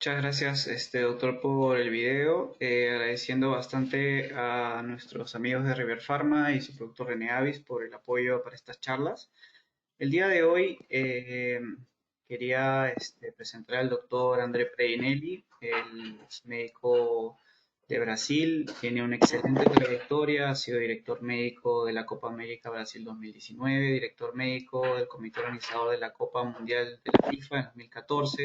Muchas gracias, doctor, por el video. Agradeciendo bastante a nuestros amigos de River Pharma y su productor René Avis por el apoyo para estas charlas. El día de hoy quería presentar al doctor André Preinelli. Él es médico de Brasil, tiene una excelente trayectoria, ha sido director médico de la Copa América Brasil 2019, director médico del comité organizador de la Copa Mundial de la FIFA en 2014,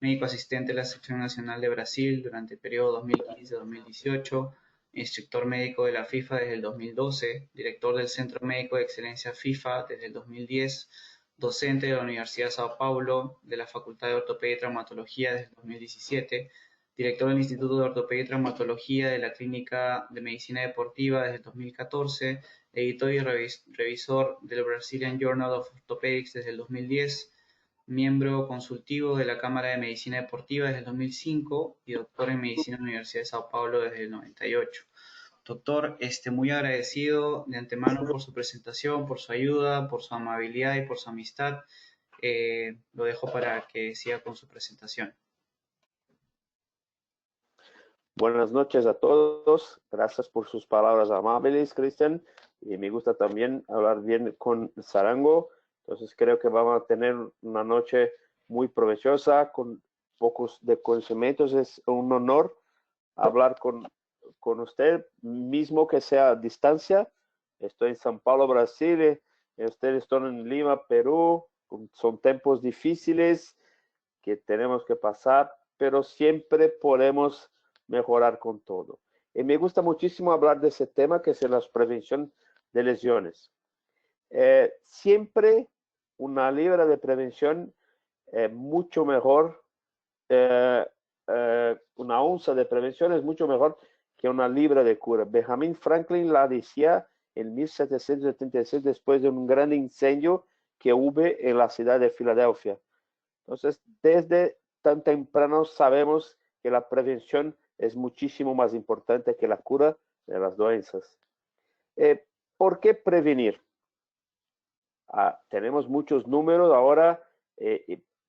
médico asistente de la Selección Nacional de Brasil durante el periodo 2015-2018, instructor médico de la FIFA desde el 2012, director del Centro Médico de Excelencia FIFA desde el 2010, docente de la Universidad de Sao Paulo, de la Facultad de Ortopedia y Traumatología desde el 2017, director del Instituto de Ortopedia y Traumatología de la Clínica de Medicina Deportiva desde el 2014, editor y revisor del Brazilian Journal of Orthopedics desde el 2010, miembro consultivo de la Cámara de Medicina Deportiva desde el 2005 y doctor en Medicina en la Universidad de Sao Paulo desde el 98. Doctor, muy agradecido de antemano por su presentación, por su ayuda, por su amabilidad y por su amistad. Lo dejo para que siga con su presentación. Buenas noches a todos. Gracias por sus palabras amables, Cristian. Y me gusta también hablar bien con Sarango. Entonces creo que vamos a tener una noche muy provechosa con pocos de conocimientos. Es un honor hablar con usted, mismo que sea a distancia. Estoy en São Paulo, Brasil. Ustedes están en Lima, Perú. Son tiempos difíciles que tenemos que pasar, pero siempre podemos mejorar con todo. Y me gusta muchísimo hablar de ese tema que es la prevención de lesiones. Siempre una libra de prevención mucho mejor, una onza de prevención es mucho mejor que una libra de cura. Benjamin Franklin la decía en 1776 después de un gran incendio que hubo en la ciudad de Filadelfia. Entonces, desde tan temprano sabemos que la prevención es muchísimo más importante que la cura de las doenças. ¿Por qué prevenir? Tenemos muchos números ahora,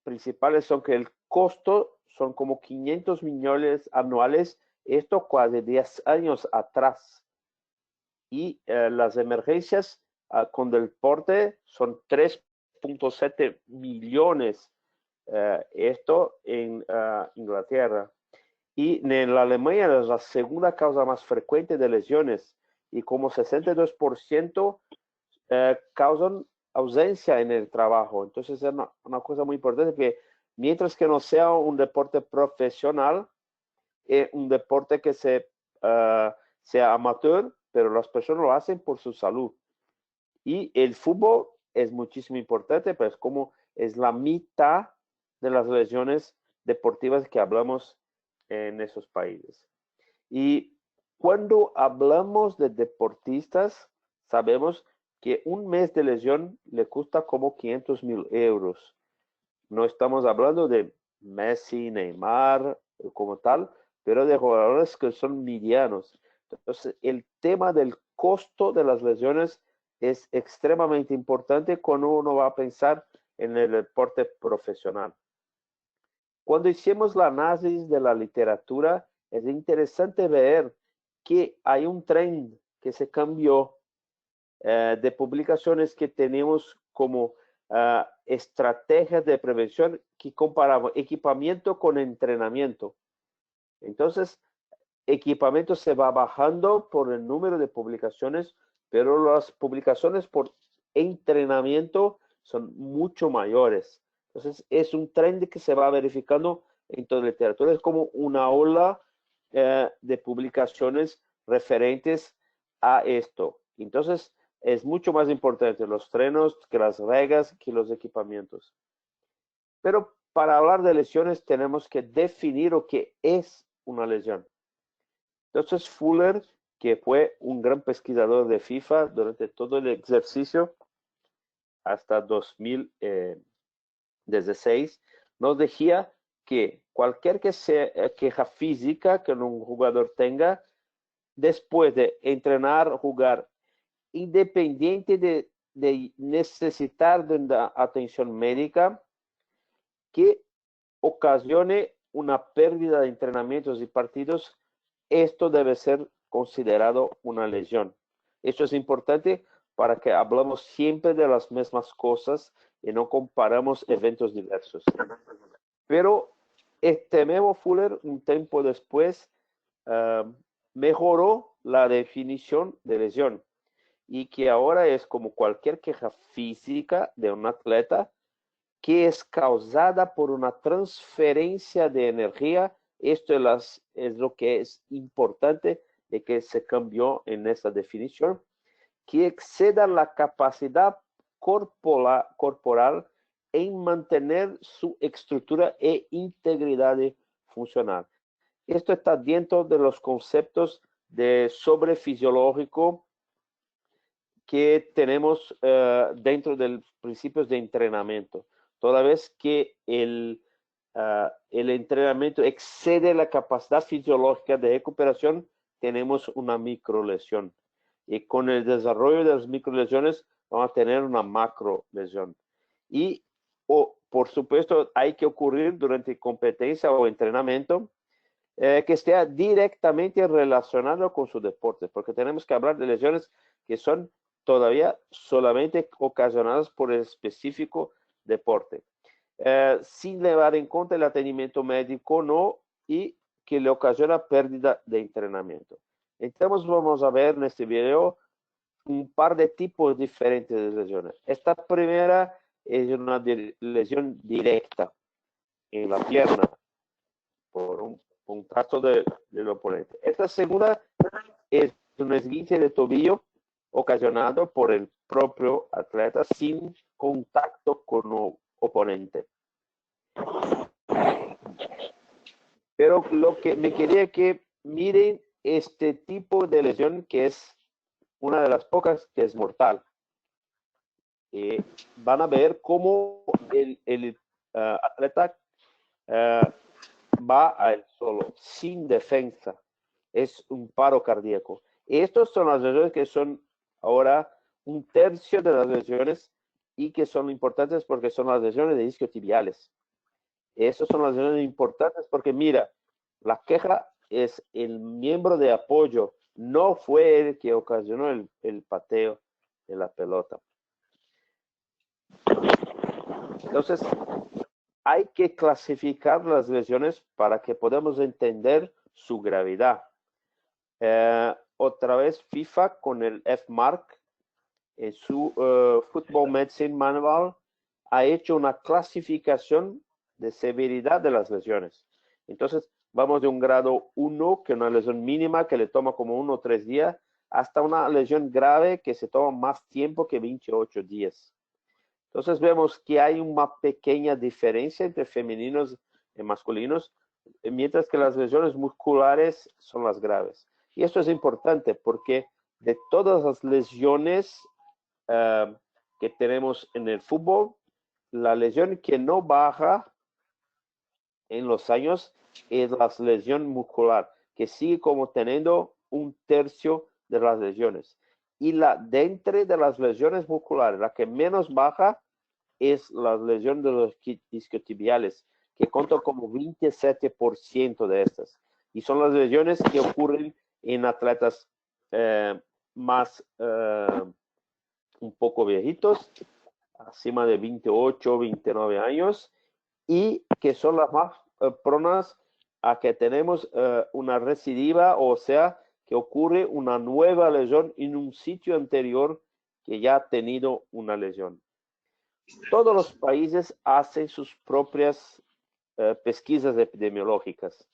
principales son que el costo son como 500 millones anuales, esto casi 10 años atrás. Y las emergencias con deporte son 3.7 millones, esto en Inglaterra. Y en la Alemania es la segunda causa más frecuente de lesiones y como 62% causan ausencia en el trabajo. Entonces es una cosa muy importante que mientras que no sea un deporte profesional, un deporte que sea amateur, pero las personas lo hacen por su salud. Y el fútbol es muchísimo importante, pues como es la mitad de las lesiones deportivas que hablamos en esos países. Y cuando hablamos de deportistas, sabemos que un mes de lesión le cuesta como 500.000 euros. No estamos hablando de Messi, Neymar, como tal, pero de jugadores que son medianos. Entonces, el tema del costo de las lesiones es extremadamente importante cuando uno va a pensar en el deporte profesional. Cuando hicimos la análisis de la literatura, es interesante ver que hay un trend que se cambió de publicaciones que tenemos como estrategias de prevención que comparamos equipamiento con entrenamiento. Entonces, equipamiento se va bajando por el número de publicaciones, pero las publicaciones por entrenamiento son mucho mayores. Entonces, es un trend que se va verificando en toda la literatura. Es como una ola de publicaciones referentes a esto. Entonces, es mucho más importante los frenos que las reglas, que los equipamientos. Pero para hablar de lesiones tenemos que definir lo que es una lesión. Entonces Fuller, que fue un gran pesquisador de FIFA durante todo el ejercicio hasta 2016, nos decía que cualquier que sea queja física que un jugador tenga, después de entrenar, jugar, independiente de necesitar de una atención médica, que ocasione una pérdida de entrenamientos y partidos, esto debe ser considerado una lesión. Esto es importante para que hablamos siempre de las mismas cosas y no comparamos eventos diversos. Pero este Memo Fuller, un tiempo después, mejoró la definición de lesión y que ahora es como cualquier queja física de un atleta que es causada por una transferencia de energía. Esto es lo que es importante de que se cambió en esta definición, que exceda la capacidad corporal en mantener su estructura e integridad funcional. Esto está dentro de los conceptos de sobrefisiológico que tenemos dentro de los principios de entrenamiento. Toda vez que el entrenamiento excede la capacidad fisiológica de recuperación, tenemos una microlesión. Y con el desarrollo de las microlesiones, vamos a tener una macrolesión. Y, por supuesto, hay que ocurrir durante competencia o entrenamiento que esté directamente relacionado con su deporte, porque tenemos que hablar de lesiones que son todavía solamente ocasionadas por el específico deporte, sin llevar en cuenta el atendimiento médico, ¿no? Y que le ocasiona pérdida de entrenamiento. Entonces vamos a ver en este video un par de tipos diferentes de lesiones. Esta primera es una lesión directa en la pierna por un trato del oponente. Esta segunda es un esguince de tobillo ocasionado por el propio atleta sin contacto con el oponente. Pero lo que me quería que miren este tipo de lesión que es una de las pocas que es mortal. Van a ver cómo el atleta va al solo, sin defensa. Es un paro cardíaco. Estas son las lesiones que son ahora un tercio de las lesiones y que son importantes porque son las lesiones de isquiotibiales. Esas son las lesiones importantes porque mira, la queja es el miembro de apoyo, no fue el que ocasionó el pateo de la pelota. Entonces, hay que clasificar las lesiones para que podamos entender su gravedad. Otra vez FIFA con el F-Mark en su Football Medicine Manual ha hecho una clasificación de severidad de las lesiones. Entonces vamos de un grado 1, que es una lesión mínima que le toma como 1 o 3 días, hasta una lesión grave que se toma más tiempo que 28 días. Entonces vemos que hay una pequeña diferencia entre femeninos y masculinos, mientras que las lesiones musculares son las graves. Y esto es importante porque de todas las lesiones que tenemos en el fútbol, la lesión que no baja en los años es la lesión muscular, que sigue como teniendo un tercio de las lesiones. Y de entre de las lesiones musculares, la que menos baja es la lesión de los isquiotibiales, que cuenta como 27% de estas. Y son las lesiones que ocurren en atletas más un poco viejitos, encima de 28, 29 años, y que son las más pronas a que tenemos una recidiva, o sea, que ocurre una nueva lesión en un sitio anterior que ya ha tenido una lesión. Todos los países hacen sus propias pesquisas epidemiológicas.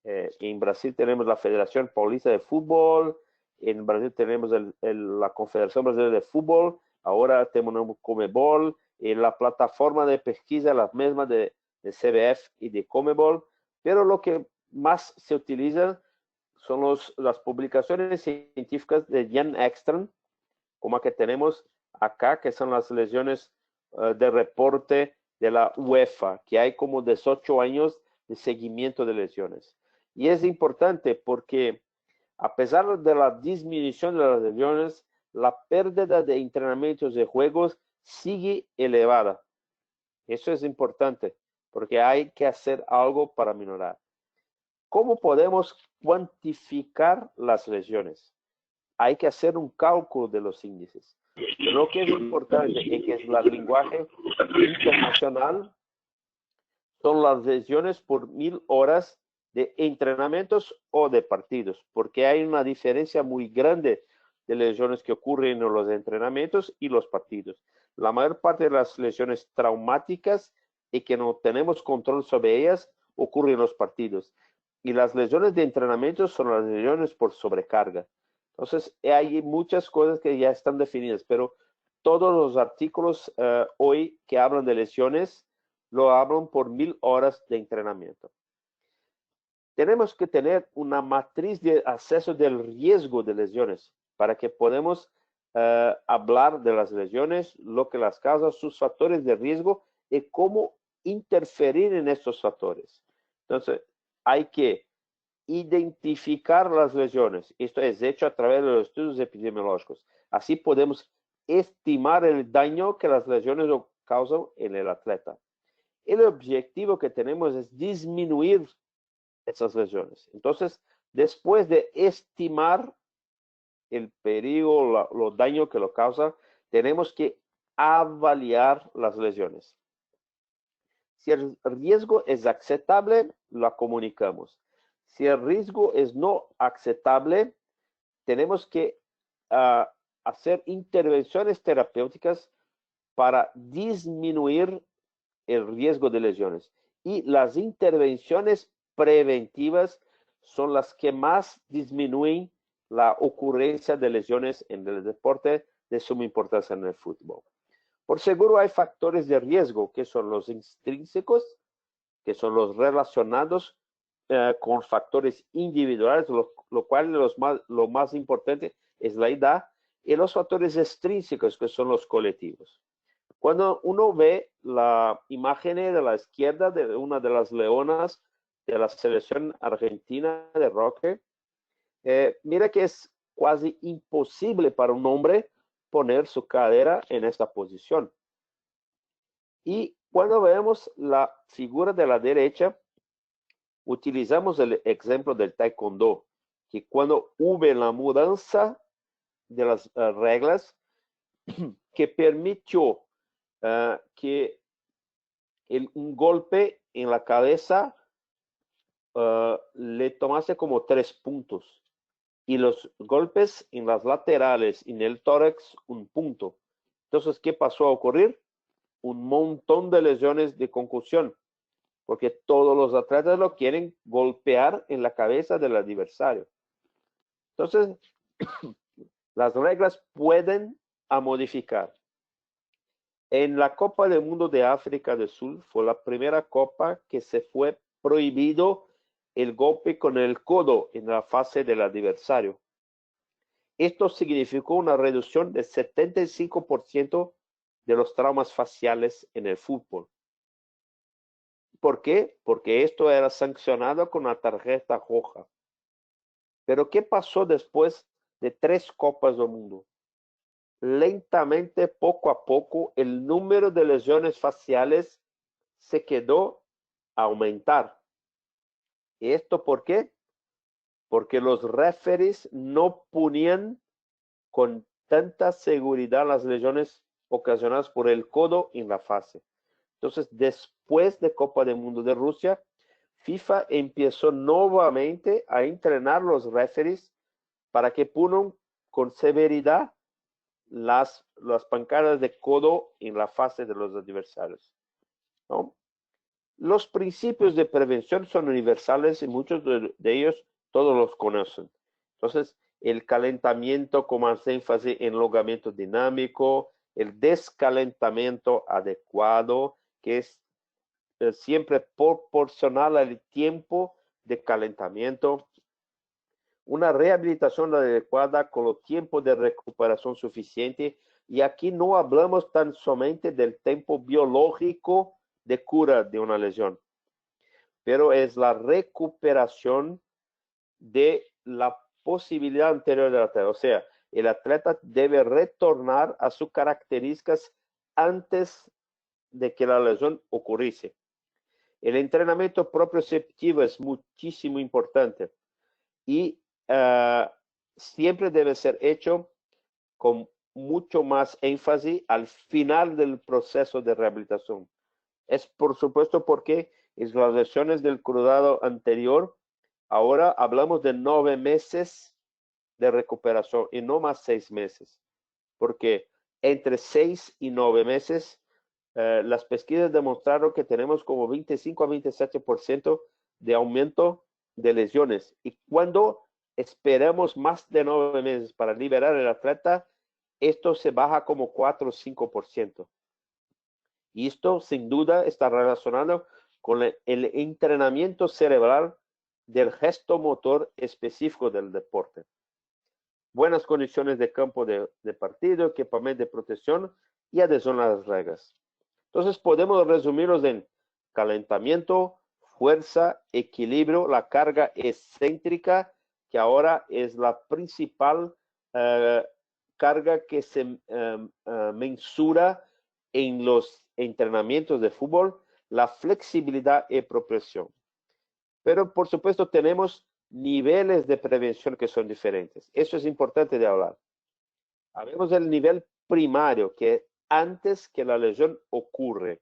En Brasil tenemos la Federación Paulista de Fútbol, en Brasil tenemos la Confederación Brasileña de Fútbol, ahora tenemos Comebol, la plataforma de pesquisa, las mismas de CBF y de Comebol, pero lo que más se utiliza son las publicaciones científicas de Jan Ekström, como la que tenemos acá, que son las lesiones de reporte de la UEFA, que hay como 18 años de seguimiento de lesiones. Y es importante porque a pesar de la disminución de las lesiones, la pérdida de entrenamientos de juegos sigue elevada. Eso es importante. porque hay que hacer algo para minorar. ¿Cómo podemos cuantificar las lesiones? Hay que hacer un cálculo de los índices. Lo que es importante es que el lenguaje internacional son las lesiones por 1000 horas de entrenamientos o de partidos, porque hay una diferencia muy grande de lesiones que ocurren en los entrenamientos y los partidos. La mayor parte de las lesiones traumáticas y que no tenemos control sobre ellas ocurren en los partidos. Y las lesiones de entrenamiento son las lesiones por sobrecarga. Entonces, hay muchas cosas que ya están definidas, pero todos los artículos hoy que hablan de lesiones lo hablan por 1000 horas de entrenamiento. Tenemos que tener una matriz de acceso del riesgo de lesiones para que podamos hablar de las lesiones, lo que las causa, sus factores de riesgo y cómo interferir en estos factores. Entonces, hay que identificar las lesiones. Esto es hecho a través de los estudios epidemiológicos. Así podemos estimar el daño que las lesiones causan en el atleta. El objetivo que tenemos es disminuir esas lesiones. Entonces, después de estimar el peligro, los daños que lo causa, tenemos que avaliar las lesiones. Si el riesgo es aceptable, lo comunicamos. Si el riesgo es no aceptable, tenemos que hacer intervenciones terapéuticas para disminuir el riesgo de lesiones. Y las intervenciones preventivas son las que más disminuyen la ocurrencia de lesiones en el deporte de suma importancia en el fútbol. Por seguro hay factores de riesgo que son los intrínsecos, que son los relacionados con factores individuales, lo cual lo más importante es la edad, y los factores extrínsecos, que son los colectivos. Cuando uno ve la imagen de la izquierda de una de las leonas de la selección argentina de hockey, mira que es casi imposible para un hombre poner su cadera en esta posición. Y cuando vemos la figura de la derecha, utilizamos el ejemplo del taekwondo, que cuando hubo la mudanza de las reglas que permitió que un golpe en la cabeza le tomase como 3 puntos y los golpes en las laterales y en el tórax 1 punto. Entonces, ¿qué pasó a ocurrir? Un montón de lesiones de concusión, porque todos los atletas lo quieren golpear en la cabeza del adversario. Entonces, las reglas pueden modificar. En la Copa del Mundo de África del Sur fue la primera copa que se fue prohibido el golpe con el codo en la fase del adversario. Esto significó una reducción de 75% de los traumas faciales en el fútbol. ¿Por qué? Porque esto era sancionado con una tarjeta roja. Pero ¿qué pasó después de 3 Copas del Mundo? Lentamente, poco a poco, el número de lesiones faciales se quedó a aumentar. ¿Y esto por qué? Porque los referees no ponían con tanta seguridad las lesiones ocasionadas por el codo en la fase. Entonces, después de Copa del Mundo de Rusia, FIFA empezó nuevamente a entrenar los referees para que pongan con severidad las pancadas de codo en la fase de los adversarios, ¿no? Los principios de prevención son universales y muchos de ellos todos los conocen. Entonces, el calentamiento con más énfasis en elongamiento dinámico, el descalentamiento adecuado, que es siempre proporcional al tiempo de calentamiento, una rehabilitación adecuada con los tiempos de recuperación suficiente. Y aquí no hablamos tan solamente del tiempo biológico de cura de una lesión, pero es la recuperación de la posibilidad anterior del atleta. O sea, el atleta debe retornar a sus características antes de que la lesión ocurriese. El entrenamiento proprioceptivo es muchísimo importante y siempre debe ser hecho con mucho más énfasis al final del proceso de rehabilitación. Es por supuesto porque en las lesiones del cruzado anterior, ahora hablamos de 9 meses de recuperación y no más 6 meses, porque entre 6 y 9 meses, las pesquisas demostraron que tenemos como 25 a 27% de aumento de lesiones. Y cuando esperamos más de 9 meses para liberar el atleta, esto se baja como 4 o 5%. Y esto sin duda está relacionado con el entrenamiento cerebral del gesto motor específico del deporte. Buenas condiciones de campo de partido, equipamiento de protección y adhesión a las reglas. Entonces podemos resumirlos en calentamiento, fuerza, equilibrio, la carga excéntrica, que ahora es la principal carga que se mensura en los entrenamientos de fútbol, la flexibilidad y propulsión. Pero por supuesto tenemos niveles de prevención que son diferentes. Eso es importante de hablar. Habemos el nivel primario, que es antes que la lesión ocurre.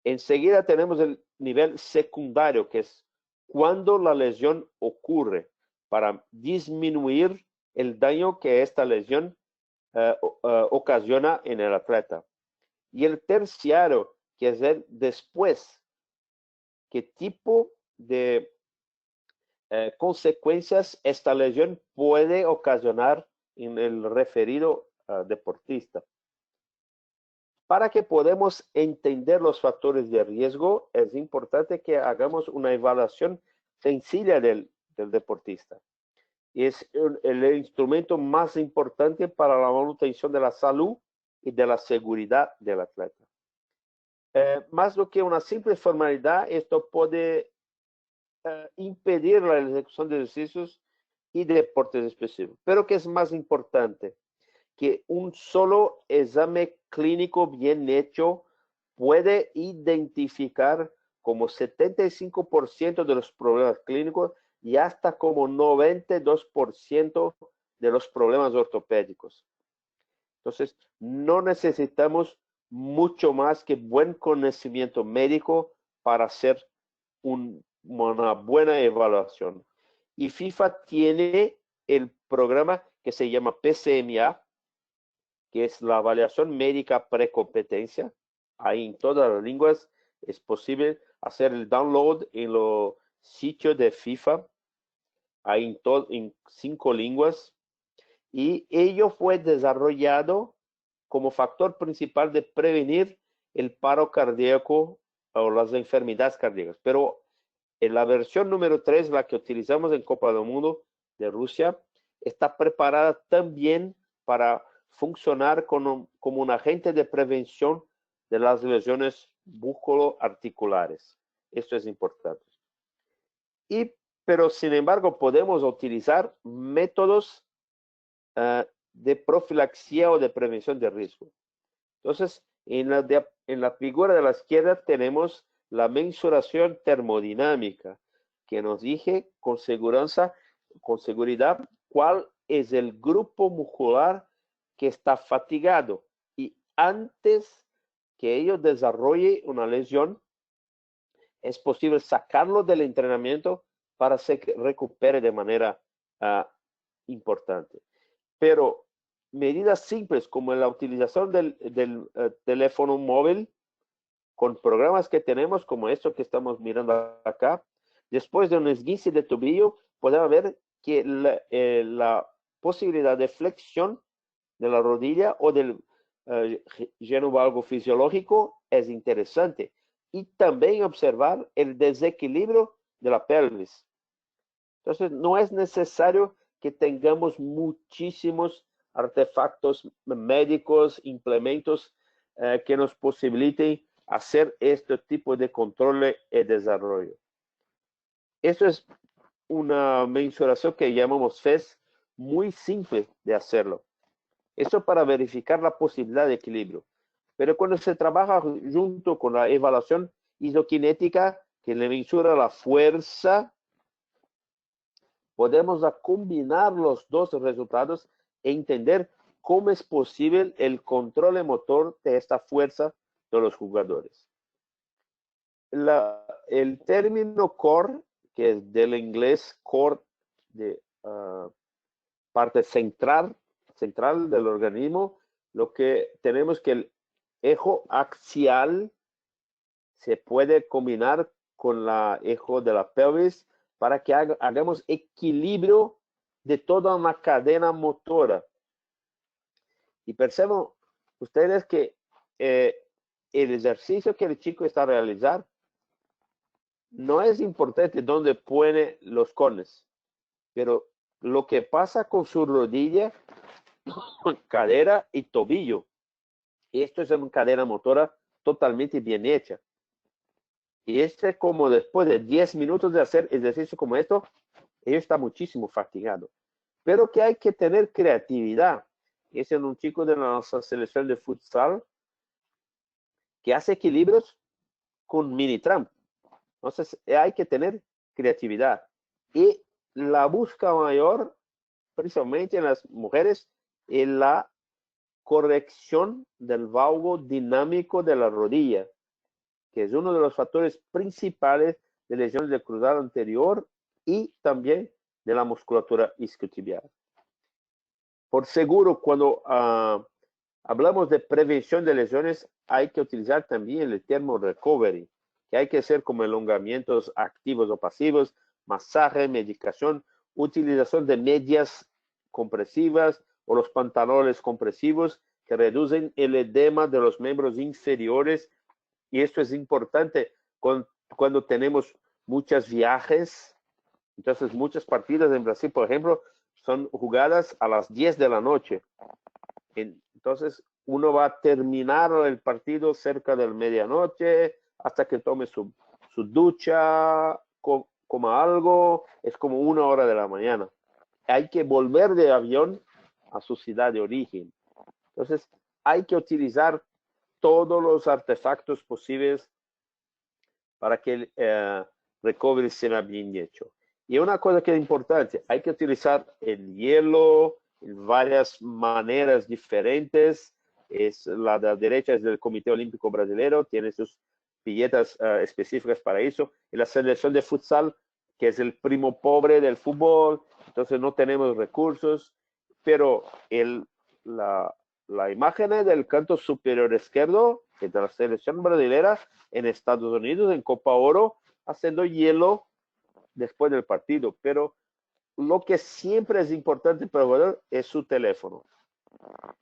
Enseguida tenemos el nivel secundario, que es cuando la lesión ocurre, para disminuir el daño que esta lesión ocasiona en el atleta. Y el terciario, que es el después, qué tipo de consecuencias esta lesión puede ocasionar en el referido deportista. Para que podamos entender los factores de riesgo, es importante que hagamos una evaluación sencilla del deportista. Es el instrumento más importante para la manutención de la salud y de la seguridad del atleta. Más do que una simple formalidad, esto puede impedir la ejecución de ejercicios y deportes específicos. Pero que es más importante, que un solo examen clínico bien hecho puede identificar como 75% de los problemas clínicos y hasta como 92% de los problemas ortopédicos. Entonces, no necesitamos mucho más que buen conocimiento médico para hacer una buena evaluación. Y FIFA tiene el programa que se llama PCMA, que es la evaluación médica precompetencia. Ahí en todas las lenguas es posible hacer el download en los sitios de FIFA, ahí en 5 lenguas. Y ello fue desarrollado como factor principal de prevenir el paro cardíaco o las enfermedades cardíacas. Pero en la versión número 3, la que utilizamos en Copa del Mundo de Rusia, está preparada también para funcionar como un agente de prevención de las lesiones músculo-articulares. Esto es importante. Pero sin embargo, podemos utilizar métodos de profilaxia o de prevención de riesgo. Entonces, en la figura de la izquierda tenemos la mensuración termodinámica, que nos dice con seguridad cuál es el grupo muscular que está fatigado. Y antes que ello desarrolle una lesión, es posible sacarlo del entrenamiento para que se recupere de manera importante. Pero medidas simples como la utilización del teléfono móvil con programas que tenemos como esto que estamos mirando acá, después de un esguince de tobillo, podemos ver que la posibilidad de flexión de la rodilla o del geno valgo fisiológico es interesante. Y también observar el desequilibrio de la pelvis. Entonces, no es necesario que tengamos muchísimos artefactos médicos, implementos que nos posibiliten hacer este tipo de control y desarrollo. Esto es una mensuración que llamamos FES, muy simple de hacerlo. Eso para verificar la posibilidad de equilibrio. Pero cuando se trabaja junto con la evaluación isokinética, que le mensura la fuerza. Podemos combinar los dos resultados e entender cómo es posible el control motor de esta fuerza de los jugadores. El término core, que es del inglés core, de parte central del organismo, lo que tenemos que el eje axial se puede combinar con el eje de la pelvis para que hagamos equilibrio de toda una cadena motora. Y perciban ustedes que el ejercicio que el chico está realizando no es importante dónde pone los cones, pero lo que pasa con su rodilla, cadera y tobillo. Esto es una cadena motora totalmente bien hecha. Y este, como después de 10 minutos de hacer ejercicio como esto, ellos está muchísimo fatigado. Pero que hay que tener creatividad. Ese es un chico de nuestra selección de futsal que hace equilibrios con mini tramp. Entonces hay que tener creatividad. Y la busca mayor, principalmente en las mujeres, es la corrección del valgo dinámico de la rodilla, que es uno de los factores principales de lesiones del cruzado anterior y también de la musculatura isquiotibial. Por seguro, cuando hablamos de prevención de lesiones, hay que utilizar también el término recovery, que hay que hacer como elongamientos activos o pasivos, masaje, medicación, utilización de medias compresivas o los pantalones compresivos que reducen el edema de los miembros inferiores. Y esto es importante cuando tenemos muchos viajes. Entonces, muchas partidas en Brasil, por ejemplo, son jugadas a las 10 de la noche. Entonces, uno va a terminar el partido cerca de la medianoche, hasta que tome su ducha, coma algo, es como 1 hora de la mañana. Hay que volver de avión a su ciudad de origen. Entonces, hay que utilizar todos los artefactos posibles para que el recovery sea bien hecho. Y una cosa que es importante, hay que utilizar el hielo en varias maneras diferentes. La de la derecha es del Comité Olímpico Brasileño, tiene sus billetas específicas para eso. Y la selección de futsal, que es el primo pobre del fútbol, entonces no tenemos recursos, pero la imagen del canto superior izquierdo, que es de la selección brasileña en Estados Unidos, en Copa Oro, haciendo hielo después del partido. Pero lo que siempre es importante para el jugador es su teléfono.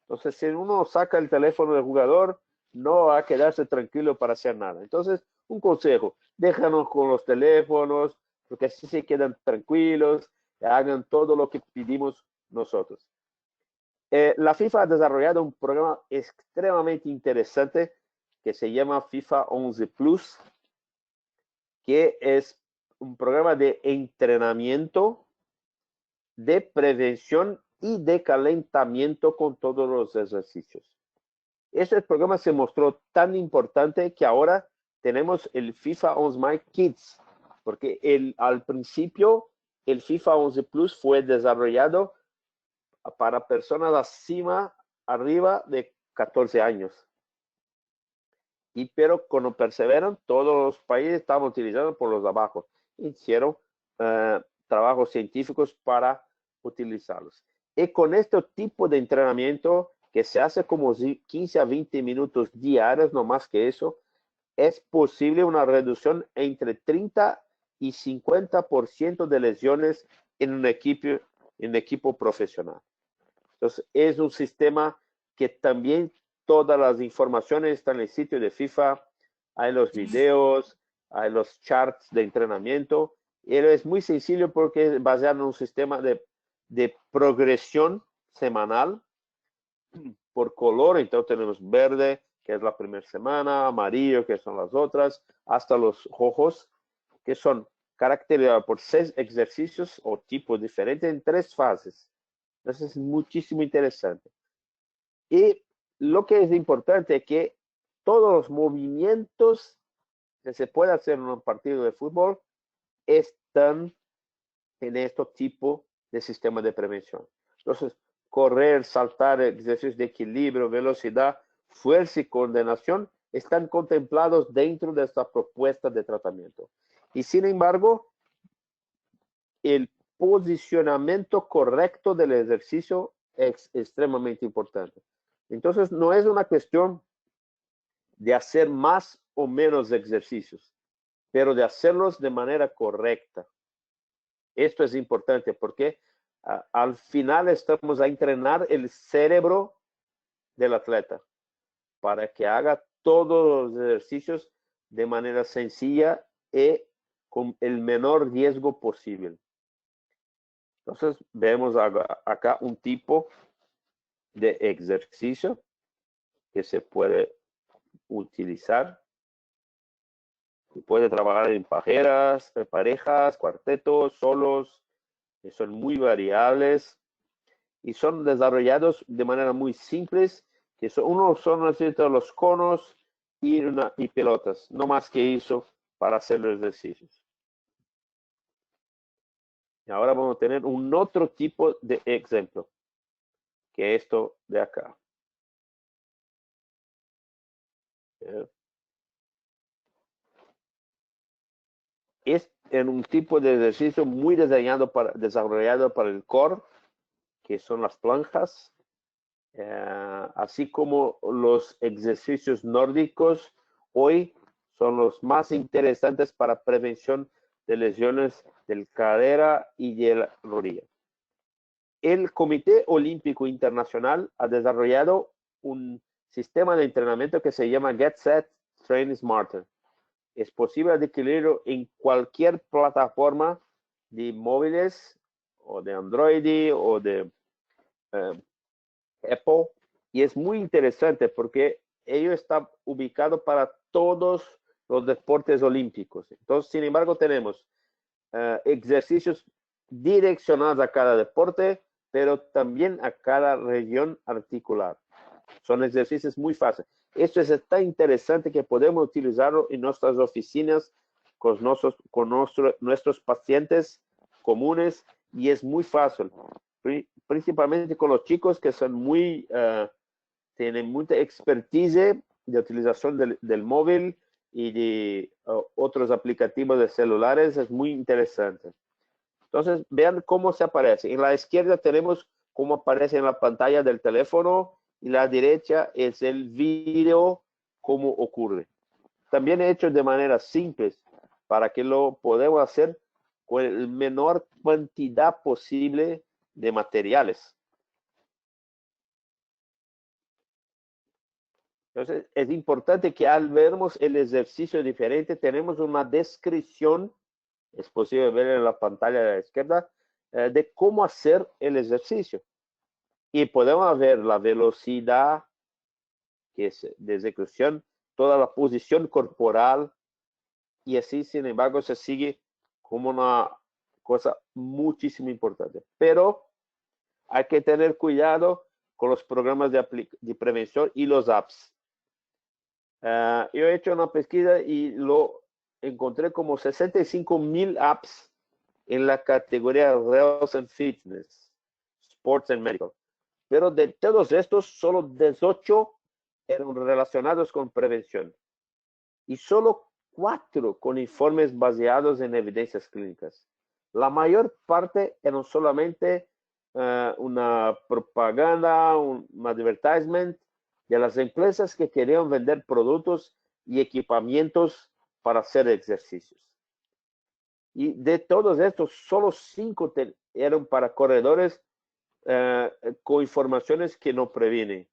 Entonces, si uno saca el teléfono del jugador, no va a quedarse tranquilo para hacer nada. Entonces, un consejo, déjanos con los teléfonos, porque así se quedan tranquilos, hagan todo lo que pedimos nosotros. La FIFA ha desarrollado un programa extremadamente interesante que se llama FIFA 11 Plus, que es un programa de entrenamiento, de prevención y de calentamiento con todos los ejercicios. Este programa se mostró tan importante que ahora tenemos el FIFA 11 My Kids, porque al principio el FIFA 11 Plus fue desarrollado para personas arriba de 14 años. Pero cuando perseveran, todos los países estaban utilizando por los de abajo. Hicieron trabajos científicos para utilizarlos. Y con este tipo de entrenamiento, que se hace como 15 a 20 minutos diarios, no más que eso, es posible una reducción entre 30 y 50% de lesiones en un equipo profesional. Entonces, es un sistema que también todas las informaciones están en el sitio de FIFA, hay los videos, hay los charts de entrenamiento. Y es muy sencillo porque es basado en un sistema de progresión semanal por color. Entonces tenemos verde, que es la primera semana, amarillo, que son las otras, hasta los rojos, que son caracterizados por 6 ejercicios o tipos diferentes en 3 fases. Entonces es muchísimo interesante. Y lo que es importante es que todos los movimientos que se puede hacer en un partido de fútbol están en este tipo de sistema de prevención. Entonces, correr, saltar, ejercicios de equilibrio, velocidad, fuerza y coordinación están contemplados dentro de esta propuesta de tratamiento. Y sin embargo, el posicionamiento correcto del ejercicio es extremadamente importante. Entonces, no es una cuestión de hacer más o menos ejercicios, pero de hacerlos de manera correcta. Esto es importante porque al final estamos a entrenar el cerebro del atleta para que haga todos los ejercicios de manera sencilla y con el menor riesgo posible. Entonces, vemos acá un tipo de ejercicio que se puede utilizar. Se puede trabajar en parejas, cuartetos, solos, que son muy variables y son desarrollados de manera muy simples, que uno son los conos y pelotas, no más que eso para hacer los ejercicios. Y ahora vamos a tener un otro tipo de ejemplo, que esto de acá. Es en un tipo de ejercicio muy desarrollado para el core, que son las planchas, así como los ejercicios nórdicos hoy son los más interesantes para prevención de lesiones del cadera y de la rodilla. El Comité Olímpico Internacional ha desarrollado un sistema de entrenamiento que se llama Get Set Train Smarter. Es posible adquirirlo en cualquier plataforma de móviles o de Android o de Apple, y es muy interesante porque ello está ubicado para todos los deportes olímpicos. Entonces, sin embargo, tenemos ejercicios direccionados a cada deporte, pero también a cada región articular. Son ejercicios muy fáciles. Esto es tan interesante que podemos utilizarlo en nuestras oficinas con nuestros pacientes comunes y es muy fácil, principalmente con los chicos que son tienen mucha expertise de utilización del móvil y de otros aplicativos de celulares. Es muy interesante. Entonces, vean cómo se aparece. En la izquierda tenemos cómo aparece en la pantalla del teléfono y la derecha es el video, cómo ocurre. También hecho de manera simple para que lo podamos hacer con la menor cantidad posible de materiales. Entonces, es importante que al vernos el ejercicio diferente, tenemos una descripción, es posible ver en la pantalla de la izquierda, de cómo hacer el ejercicio. Y podemos ver la velocidad que es de ejecución, toda la posición corporal, y así, sin embargo, se sigue como una cosa muchísimo importante. Pero hay que tener cuidado con los programas de prevención y los apps. Yo he hecho una pesquisa y lo encontré como 65,000 apps en la categoría Health and Fitness, Sports and Medical. Pero de todos estos, solo 18 eran relacionados con prevención y solo 4 con informes basados en evidencias clínicas. La mayor parte eran solamente una propaganda, un advertisement de las empresas que querían vender productos y equipamientos para hacer ejercicios. Y de todos estos, solo 5 eran para corredores con informaciones que no previenen.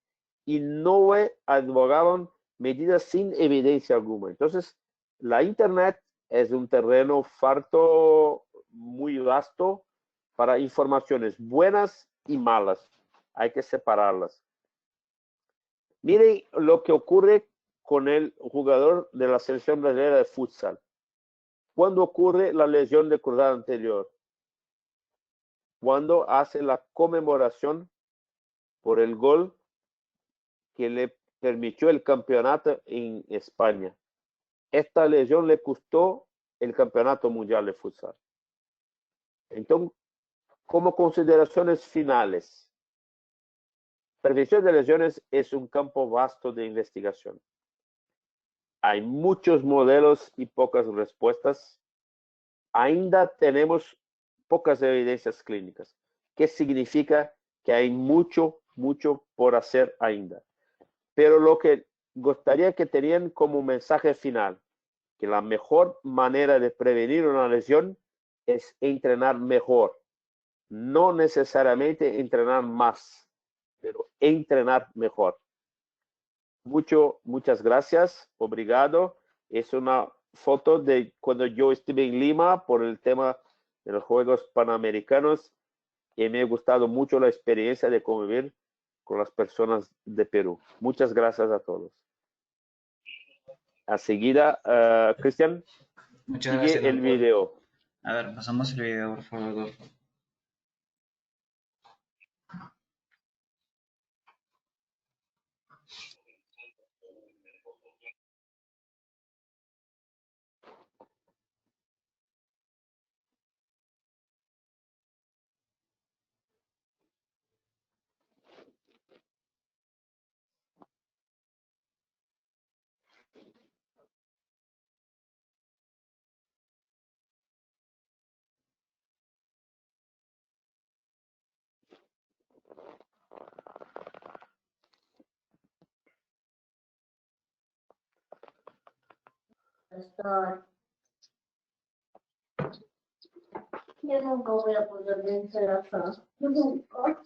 Y 9 advogaban medidas sin evidencia alguna. Entonces, la Internet es un terreno farto muy vasto para informaciones buenas y malas. Hay que separarlas. Miren lo que ocurre con el jugador de la selección brasileña de futsal. ¿Cuándo ocurre la lesión de cruzado anterior? Cuando hace la conmemoración por el gol que le permitió el campeonato en España. esta lesión le costó el campeonato mundial de futsal. Entonces, como consideraciones finales, prevención de lesiones es un campo vasto de investigación. Hay muchos modelos y pocas respuestas. Ainda tenemos pocas evidencias clínicas. ¿Qué significa? Que hay mucho por hacer ainda. Pero lo que gustaría que tenían como mensaje final, que la mejor manera de prevenir una lesión es entrenar mejor. No necesariamente entrenar más, pero entrenar mejor. Muchas gracias, obrigado. Es una foto de cuando yo estuve en Lima por el tema de los Juegos Panamericanos y me ha gustado mucho la experiencia de convivir con las personas de Perú. Muchas gracias a todos. A seguida, Cristian, Muchas gracias, sigue el doctor. video. A ver, pasamos el video, por favor, doctor. Yo nunca voy a poder vencer acá. Nunca.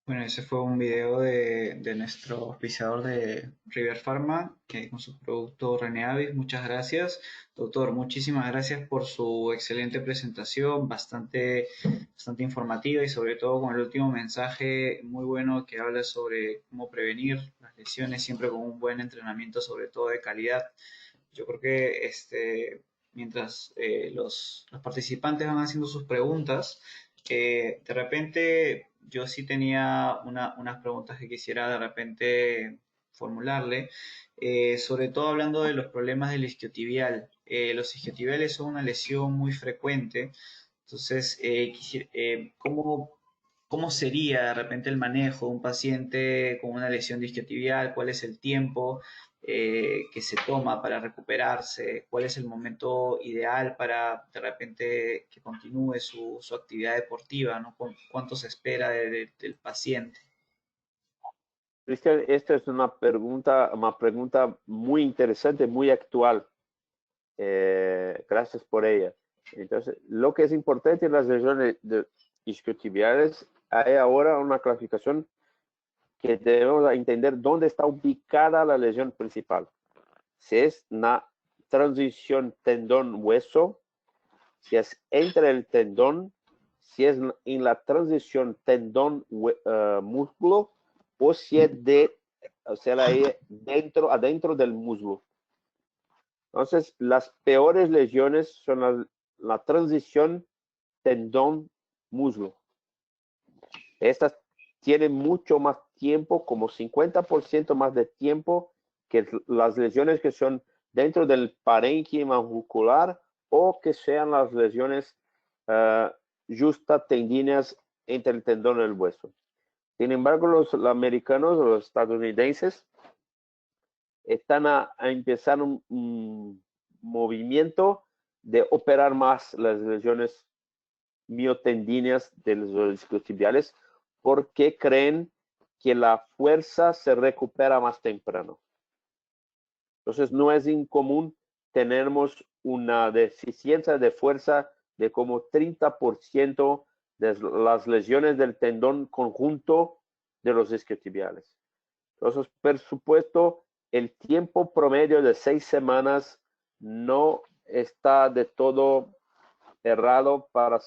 Bueno, ese fue un video de nuestro auspiciador de River Pharma, que con su producto Reneavis. Muchas gracias, doctor. Muchísimas gracias por su excelente presentación, bastante informativa y sobre todo con el último mensaje muy bueno que habla sobre cómo prevenir las lesiones, siempre con un buen entrenamiento, sobre todo de calidad. Yo creo que mientras los participantes van haciendo sus preguntas, de repente yo sí tenía unas preguntas que quisiera de repente formularle, sobre todo hablando de los problemas del isquiotibial. Los isquiotibiales son una lesión muy frecuente, entonces, ¿cómo sería de repente el manejo de un paciente con una lesión de isquiotibial? ¿Cuál es el tiempo que se toma para recuperarse? ¿Cuál es el momento ideal para de repente que continúe su actividad deportiva? ¿No? ¿Cuánto se espera del paciente? Cristian, esta es una pregunta muy interesante, muy actual. Gracias por ella. Entonces, lo que es importante en las lesiones isquiotibiales, hay ahora una clasificación que debemos entender dónde está ubicada la lesión principal. Si es la transición tendón-hueso, si es entre el tendón, si es en la transición tendón-músculo o si es adentro del muslo. Entonces, las peores lesiones son la transición tendón-muslo. Estas tienen mucho más tiempo, como 50% más de tiempo que las lesiones que son dentro del parénquima muscular o que sean las lesiones justatendineas entre el tendón y el hueso. Sin embargo, los americanos o los estadounidenses están a empezar un movimiento de operar más las lesiones miotendíneas de los isquiotibiales porque creen que la fuerza se recupera más temprano. Entonces, no es incomún tenemos una deficiencia de fuerza de como 30% de las lesiones del tendón conjunto de los isquiotibiales. Entonces, por supuesto, el tiempo promedio de 6 semanas no está de todo errado para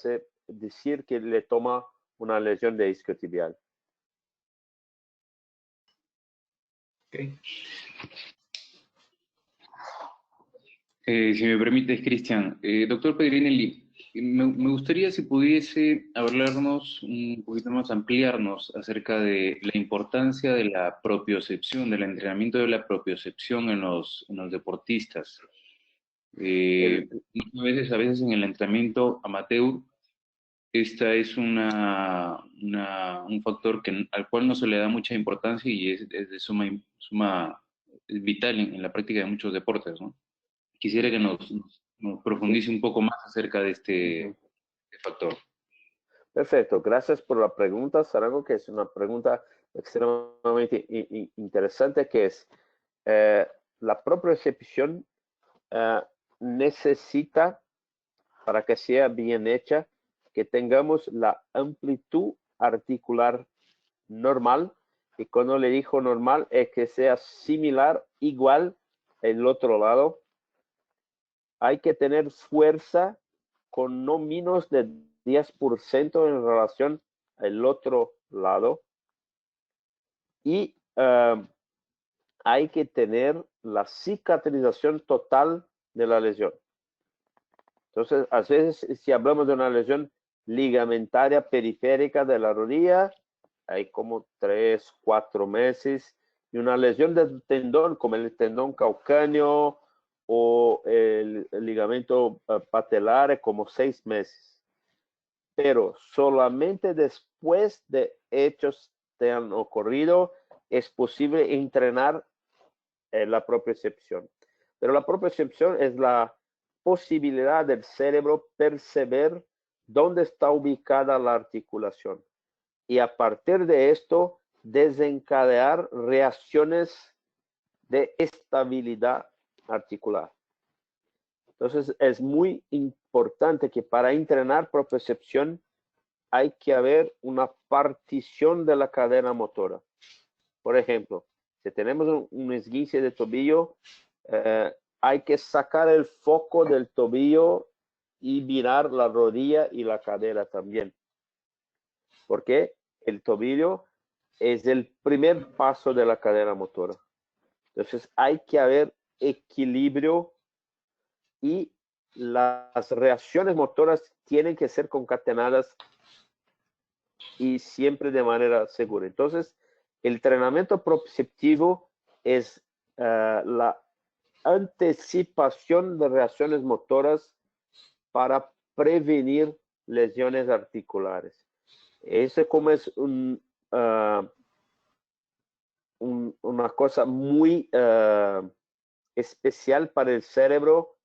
decir que le toma una lesión de isquiotibial. Okay. Si me permites, Cristian. Doctor Pedrinelli, me gustaría si pudiese hablarnos un poquito más, ampliarnos acerca de la importancia de la propiocepción, del entrenamiento de la propiocepción en los deportistas. Muchas veces en el entrenamiento amateur, esta es un factor al cual no se le da mucha importancia y es de es vital en la práctica de muchos deportes, ¿no? Quisiera que nos profundice un poco más acerca de este factor. Perfecto, gracias por la pregunta, Sarango, que es una pregunta extremadamente interesante, que es la propiocepción necesita, para que sea bien hecha, que tengamos la amplitud articular normal, y cuando le digo normal es que sea similar, igual el otro lado. Hay que tener fuerza con no menos de 10% en relación al otro lado. Y hay que tener la cicatrización total de la lesión. Entonces, a veces, si hablamos de una lesión ligamentaria periférica de la rodilla, hay como 3, 4 meses. Y una lesión del tendón, como el tendón calcáneo o el ligamento patelar, como 6 meses. Pero solamente después de hechos que han ocurrido es posible entrenar la propiocepción. Pero la propiocepción es la posibilidad del cerebro perceber dónde está ubicada la articulación y a partir de esto desencadenar reacciones de estabilidad articular. Entonces es muy importante que para entrenar propiocepción hay que haber una partición de la cadena motora. Por ejemplo, si tenemos un esguince de tobillo, hay que sacar el foco del tobillo y virar la rodilla y la cadera también. Porque el tobillo es el primer paso de la cadena motora. Entonces hay que haber equilibrio y las reacciones motoras tienen que ser concatenadas y siempre de manera segura. Entonces, el entrenamiento propioceptivo es la anticipación de reacciones motoras para prevenir lesiones articulares. Eso como es una cosa muy especial para el cerebro,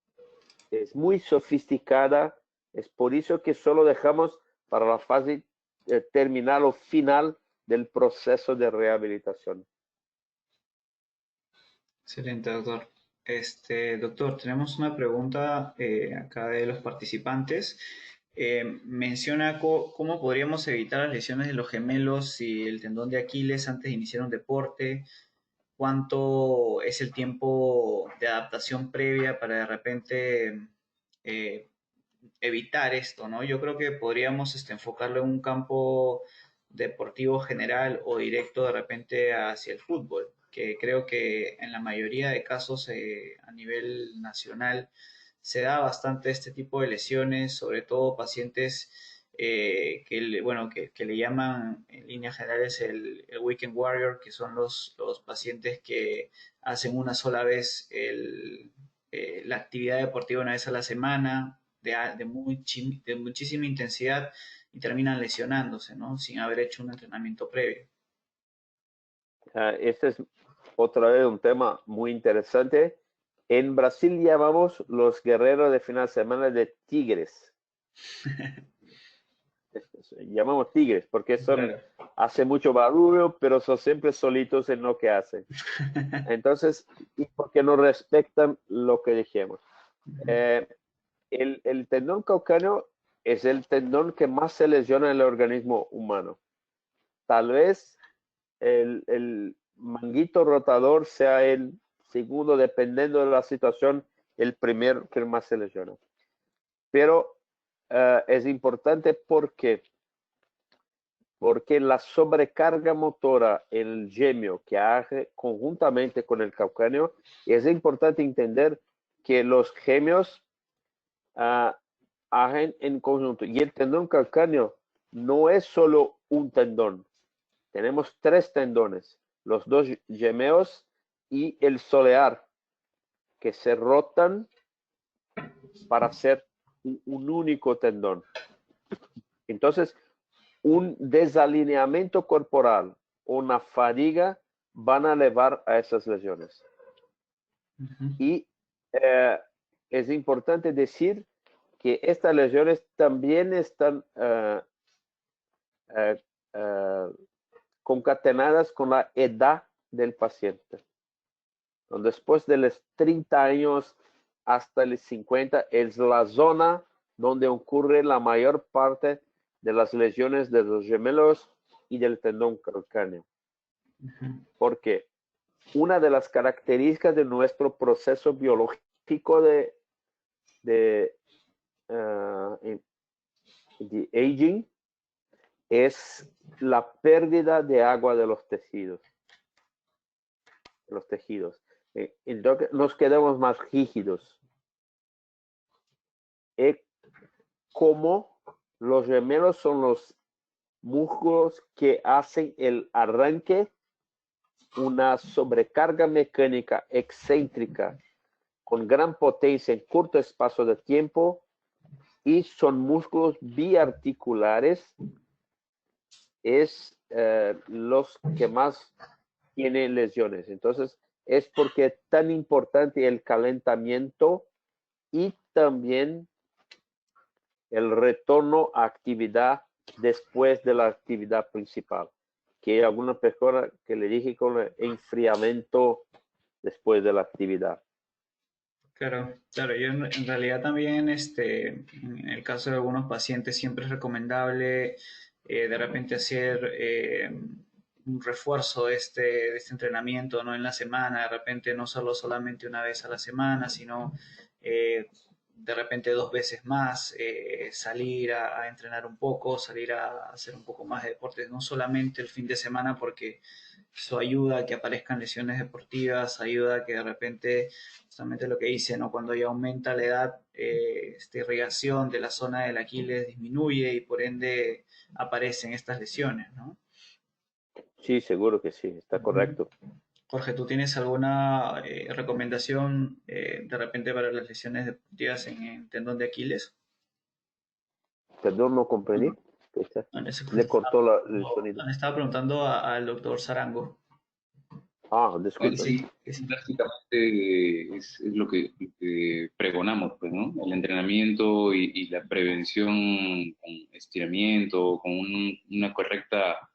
es muy sofisticada, es por eso que solo dejamos para la fase terminal o final del proceso de rehabilitación. Excelente, doctor. Doctor, tenemos una pregunta acá de los participantes. Menciona cómo podríamos evitar las lesiones de los gemelos si el tendón de Aquiles antes de iniciar un deporte, cuánto es el tiempo de adaptación previa para de repente eh, evitar esto, ¿no? Yo creo que podríamos enfocarlo en un campo deportivo general o directo de repente hacia el fútbol, que creo que en la mayoría de casos a nivel nacional se da bastante este tipo de lesiones, sobre todo pacientes que le llaman en líneas generales el weekend warrior, que son los pacientes que hacen una sola vez la actividad deportiva una vez a la semana, de muchísima intensidad, y terminan lesionándose, ¿no? Sin haber hecho un entrenamiento previo. Este es otra vez un tema muy interesante. En Brasil llamamos los guerreros de final de semana de tigres. Llamamos tigres porque Claro. hacen mucho barullo, pero son siempre solitos en lo que hacen. Entonces, y porque no respetan lo que dijimos. El tendón calcáneo es el tendón que más se lesiona en el organismo humano. Tal vez el manguito rotador sea el segundo, dependiendo de la situación, el primero que más se lesiona. Pero es importante porque la sobrecarga motora en el gemio que hace conjuntamente con el calcáneo, es importante entender que los gemios hacen en conjunto. Y el tendón calcáneo no es solo un tendón. Tenemos tres tendones, los dos gemeos y el solear, que se rotan para hacer un único tendón. Entonces, un desalineamiento corporal, una fatiga, van a llevar a esas lesiones. Y es importante decir que estas lesiones también están concatenadas con la edad del paciente. Después de los 30 años hasta los 50 es la zona donde ocurre la mayor parte de las lesiones de los gemelos y del tendón calcáneo. Porque una de las características de nuestro proceso biológico de aging es la pérdida de agua de los tejidos. Entonces nos quedamos más rígidos. Como los gemelos son los músculos que hacen el arranque, una sobrecarga mecánica excéntrica con gran potencia en corto espacio de tiempo, y son músculos biarticulares, es los que más tienen lesiones. Entonces, es porque es tan importante el calentamiento y también el retorno a actividad después de la actividad principal. Que hay algunas personas que le dije con el enfriamiento después de la actividad. Claro, claro. Yo en realidad también, en el caso de algunos pacientes, siempre es recomendable de repente hacer un refuerzo de este entrenamiento, ¿no? En la semana, de repente no solo solamente una vez a la semana, sino de repente 2 veces más, salir a entrenar un poco, salir a hacer un poco más de deportes, no solamente el fin de semana, porque eso ayuda a que aparezcan lesiones deportivas, ayuda a que de repente, justamente lo que dice, ¿no? Cuando ya aumenta la edad, esta irrigación de la zona del Aquiles disminuye y por ende aparecen estas lesiones, ¿no? Sí, seguro que sí, está correcto. Jorge, ¿tú tienes alguna recomendación de repente para las lesiones deportivas en el tendón de Aquiles? Perdón, no comprendí. Bueno, Le cortó el sonido. le estaba preguntando al doctor Sarango. Disculpe. Sí, básicamente es lo que pregonamos, pues, ¿no? El entrenamiento y la prevención con estiramiento, con una correcta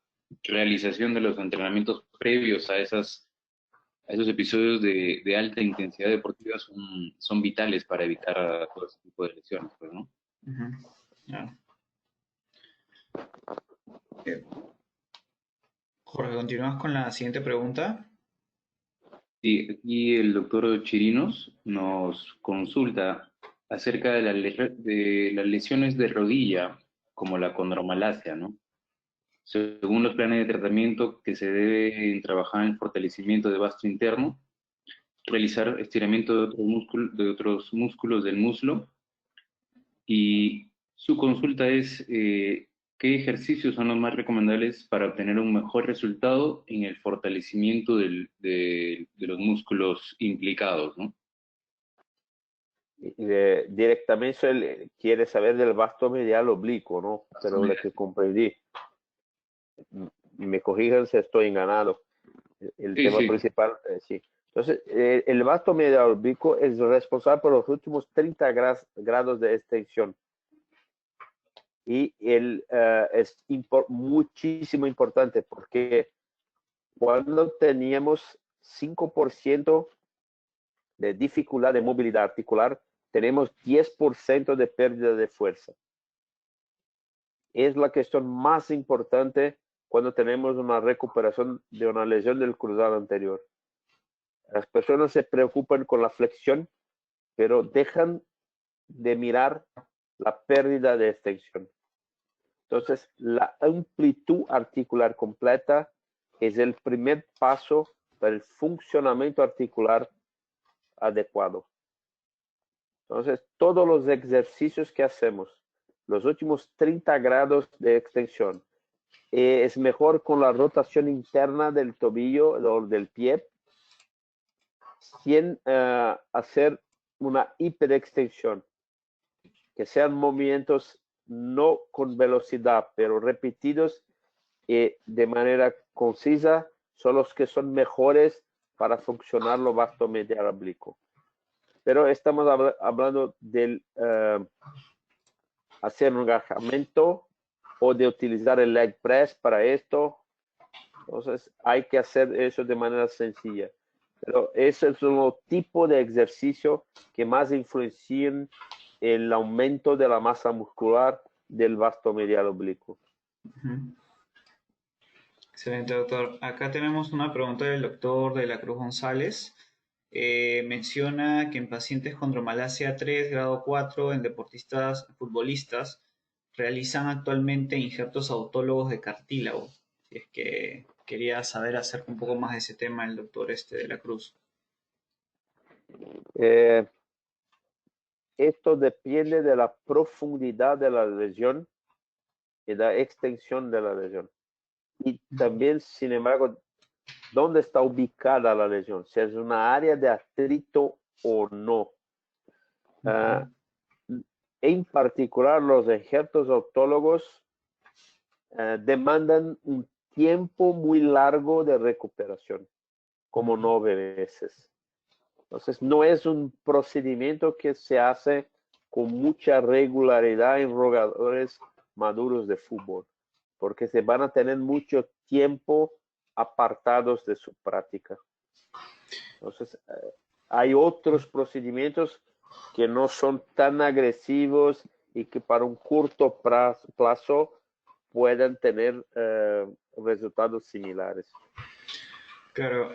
realización de los entrenamientos previos a esos episodios de alta intensidad deportiva son vitales para evitar todo ese tipo de lesiones, pues, ¿no? Yeah. Jorge, ¿continuamos con la siguiente pregunta? Sí, aquí el doctor Chirinos nos consulta acerca de las lesiones de rodilla, como la condromalacia, ¿no? Según los planes de tratamiento que se debe trabajar en fortalecimiento de vasto interno, realizar estiramiento de otros músculos del muslo, y su consulta es qué ejercicios son los más recomendables para obtener un mejor resultado en el fortalecimiento de los músculos implicados, ¿no? directamente él quiere saber del vasto medial oblicuo, ¿no? Pero lo que comprendí, me corrijan si estoy enganado. El Sí, tema sí. principal, sí. Entonces, el vasto medial oblicuo es responsable por los últimos 30 grados de extensión. Y es muchísimo importante porque cuando teníamos 5% de dificultad de movilidad articular, tenemos 10% de pérdida de fuerza. Es la cuestión más importante cuando tenemos una recuperación de una lesión del cruzado anterior. Las personas se preocupan con la flexión, pero dejan de mirar la pérdida de extensión. Entonces, la amplitud articular completa es el primer paso para el funcionamiento articular adecuado. Entonces, todos los ejercicios que hacemos, los últimos 30 grados de extensión, es mejor con la rotación interna del tobillo o del pie, sin hacer una hiperextensión, que sean movimientos no con velocidad, pero repetidos de manera concisa, son los que son mejores para funcionar lo vasto medial oblicuo. Pero estamos hablando del hacer un agachamiento o de utilizar el leg press para esto. Entonces hay que hacer eso de manera sencilla. Pero ese es un tipo de ejercicio que más influencian el aumento de la masa muscular del vasto medial oblicuo. Excelente, doctor. Acá tenemos una pregunta del doctor de la Cruz González. Menciona que en pacientes con dromalacia 3, grado 4, en deportistas, futbolistas, realizan actualmente injertos autólogos de cartílago. Si es que quería saber acerca un poco más de ese tema el doctor de la Cruz. Esto depende de la profundidad de la lesión y la extensión de la lesión. Y también, sin embargo, dónde está ubicada la lesión, si es una área de atrito o no. En particular, los injertos autólogos demandan un tiempo muy largo de recuperación, como 9 meses. Entonces, no es un procedimiento que se hace con mucha regularidad en jugadores maduros de fútbol, porque se van a tener mucho tiempo apartados de su práctica. Entonces, hay otros procedimientos que no son tan agresivos y que para un corto plazo puedan tener resultados similares. Claro,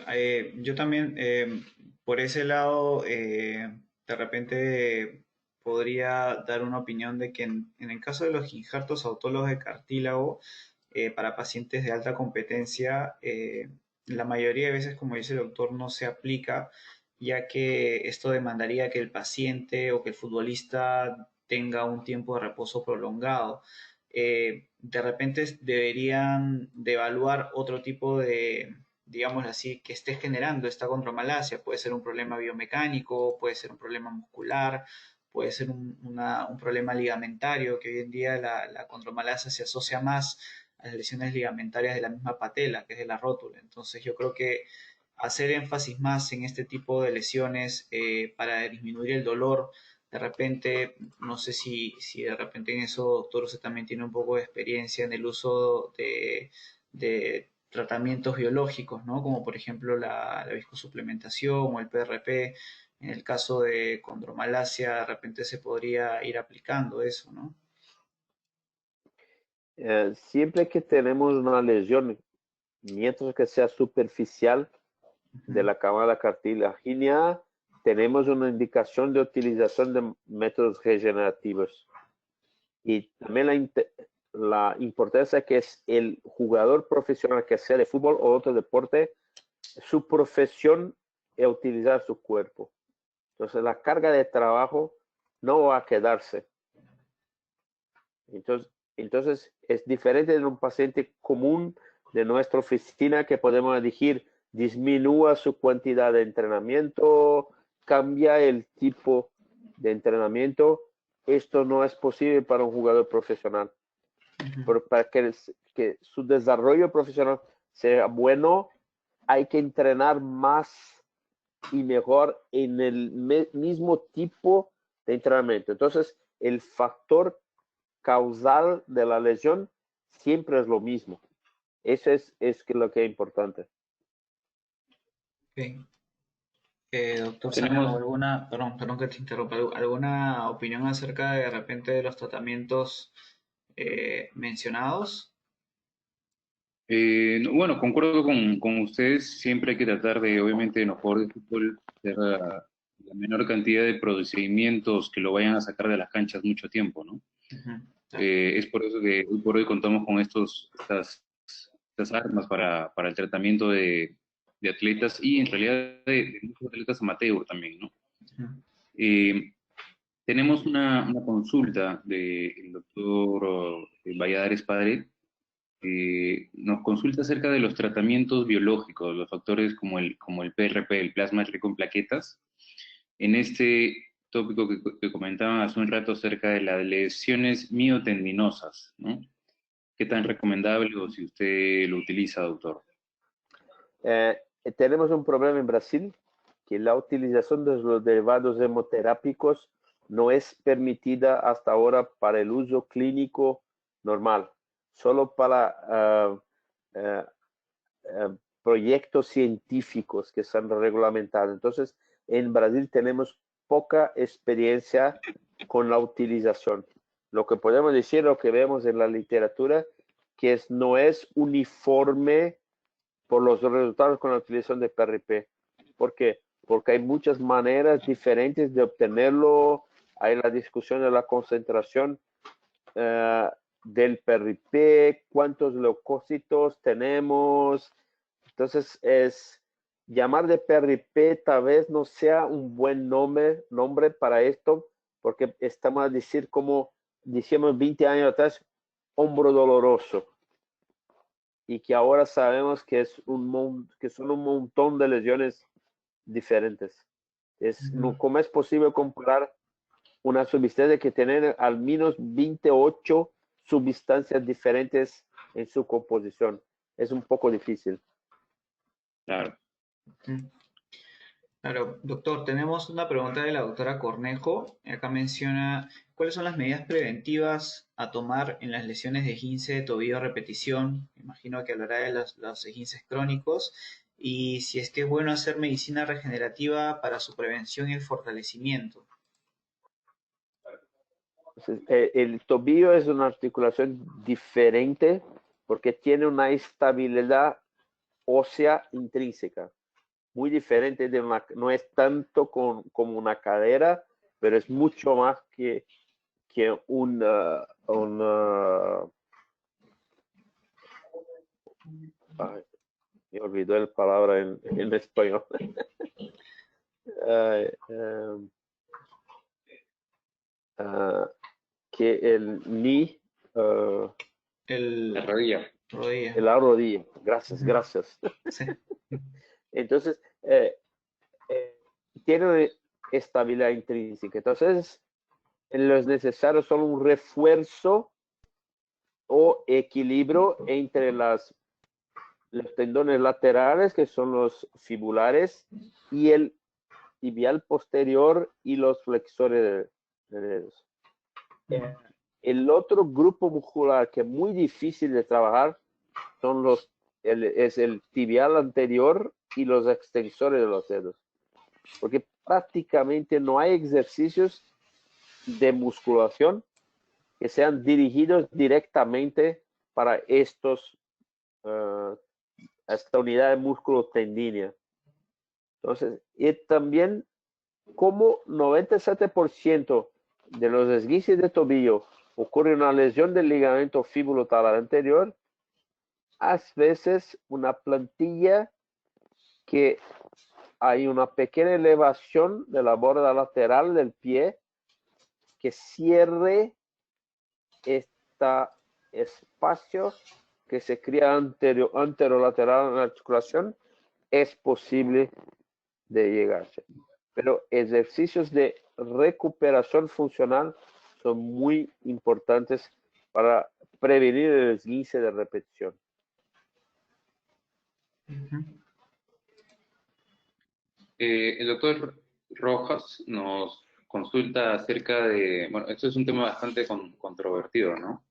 yo también por ese lado de repente podría dar una opinión de que en el caso de los injertos autólogos de cartílago para pacientes de alta competencia, la mayoría de veces, como dice el doctor, no se aplica, ya que esto demandaría que el paciente o que el futbolista tenga un tiempo de reposo prolongado. De repente deberían de evaluar otro tipo de, digámoslo así, que esté generando esta condromalacia. Puede ser un problema biomecánico, puede ser un problema muscular, puede ser un problema ligamentario, que hoy en día la condromalacia se asocia más a las lesiones ligamentarias de la misma patela, que es de la rótula. Entonces yo creo que hacer énfasis más en este tipo de lesiones para disminuir el dolor, de repente, no sé si de repente en eso, doctor, usted también tiene un poco de experiencia en el uso de tratamientos biológicos, ¿no? Como por ejemplo la viscosuplementación o el PRP. En el caso de condromalacia, de repente se podría ir aplicando eso, ¿no? Siempre que tenemos una lesión, mientras que sea superficial de la camada cartilagínea, tenemos una indicación de utilización de métodos regenerativos. Y también la importancia que es el jugador profesional que sea de fútbol o otro deporte, su profesión es utilizar su cuerpo. Entonces la carga de trabajo no va a quedarse. Entonces es diferente de un paciente común de nuestra oficina que podemos elegir, disminuya su cantidad de entrenamiento, cambia el tipo de entrenamiento, esto no es posible para un jugador profesional. Pero para que su desarrollo profesional sea bueno, hay que entrenar más y mejor en el mismo tipo de entrenamiento. Entonces, el factor causal de la lesión siempre es lo mismo. Eso es lo que es importante. Ok. Doctor Tenemos, Sanao, perdón que te interrumpa, ¿alguna opinión acerca de repente de los tratamientos mencionados? bueno, concuerdo con ustedes, siempre hay que tratar de, obviamente, en los jugadores de fútbol, hacer la menor cantidad de procedimientos que lo vayan a sacar de las canchas mucho tiempo, ¿no? Ujú. Es por eso que hoy por hoy contamos con estas armas para el tratamiento de atletas y en realidad de muchos atletas amateur también, ¿no? Ujú. Tenemos una consulta del doctor Valladares Padre. Nos consulta acerca de los tratamientos biológicos, los factores como el PRP, el plasma rico en plaquetas. En este tópico que comentaban hace un rato acerca de las lesiones miotendinosas, ¿no? ¿Qué tan recomendable o si usted lo utiliza, doctor? Tenemos un problema en Brasil, que la utilización de los derivados hemoterápicos no es permitida hasta ahora para el uso clínico normal, solo para proyectos científicos que están reglamentados. Entonces, en Brasil tenemos poca experiencia con la utilización. Lo que podemos decir, lo que vemos en la literatura, que no es uniforme por los resultados con la utilización de PRP. ¿Por qué? Porque hay muchas maneras diferentes de obtenerlo. Hay la discusión de la concentración del PRP, cuántos leucocitos tenemos. Entonces, llamar de PRP tal vez no sea un buen nombre para esto, porque estamos a decir como decíamos 20 años atrás, hombro doloroso. Y que ahora sabemos que que son un montón de lesiones diferentes. ¿Cómo es posible comparar una sustancia que tiene al menos 28 sustancias diferentes en su composición? Es un poco difícil. Claro. Claro, doctor, tenemos una pregunta de la doctora Cornejo. Acá menciona, ¿cuáles son las medidas preventivas a tomar en las lesiones de esguince de tobillo a repetición? Me imagino que hablará de los esguinces crónicos. Y si es que es bueno hacer medicina regenerativa para su prevención y el fortalecimiento. Entonces, el tobillo es una articulación diferente porque tiene una estabilidad ósea intrínseca, muy diferente no es tanto como una cadera, pero es mucho más que ay, me olvidó la palabra en español. Que el ni La rodilla. rodilla. la rodilla. Gracias. Sí. Entonces, tiene estabilidad intrínseca. Entonces, lo es necesario solo un refuerzo o equilibrio entre los tendones laterales, que son los fibulares, y el tibial posterior y los flexores de dedos. El otro grupo muscular que es muy difícil de trabajar es el tibial anterior y los extensores de los dedos, porque prácticamente no hay ejercicios de musculación que sean dirigidos directamente para esta unidad de músculo tendínea. Entonces, y también como 97% de los esguinces de tobillo ocurre una lesión del ligamento fibulotalar anterior, a veces una plantilla que hay una pequeña elevación de la borda lateral del pie que cierre este espacio que se crea anterolateral en la articulación, es posible de llegarse. pero ejercicios de recuperación funcional son muy importantes para prevenir el esguince de repetición. Ujú. El doctor Rojas nos consulta acerca de, bueno, esto es un tema bastante controvertido, ¿no?